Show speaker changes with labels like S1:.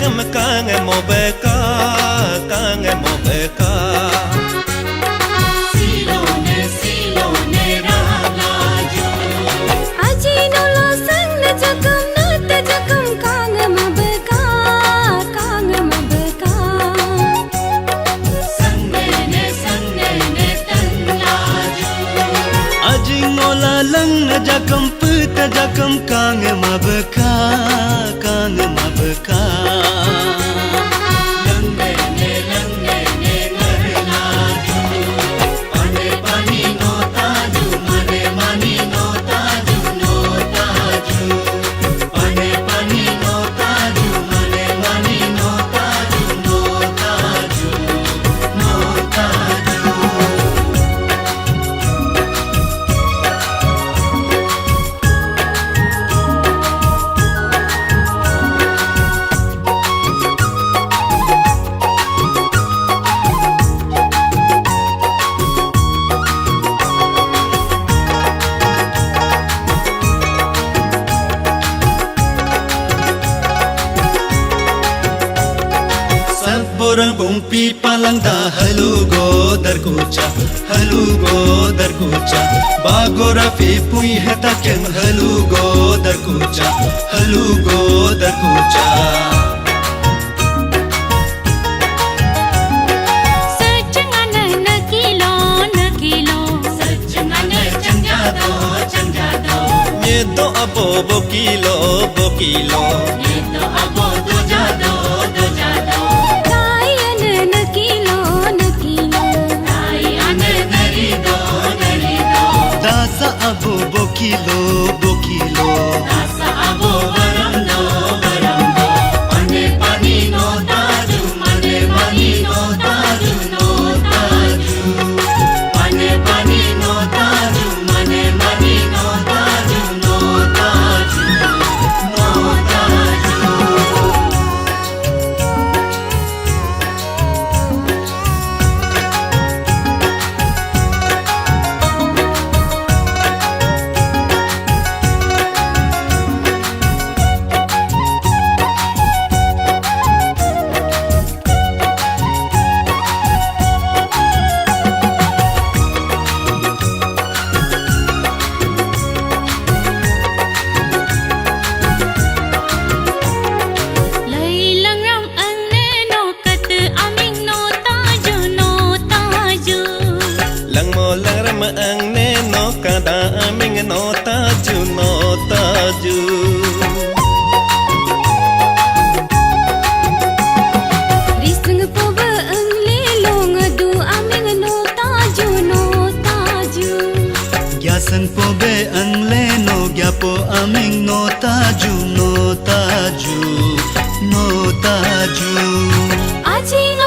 S1: ngam kang mo beka silone ralaju
S2: aji no lo sang na jakam kang mo beka sang ne tan laju
S1: aji ngola lang na jakam put jakam kang mo beka Borang bumpi palang da halu go darkucha bagora fi pui heta ken halu go darkucha
S2: sechangana nakilo sechangana changjado
S1: Nyedo abo bokilo
S2: yeto abo dojado
S1: Dasa abo bokilo
S2: Dasa abo barando Pane pani no taju Mane mani no taju Pane pani no taju Mane mani no taju
S1: Lang mo lang rama ang neno kada aming no taju
S2: Risang po ba ang lelong adu aming no taju
S1: Gyasan po be ang leno gyapo aming no taju
S2: Aji no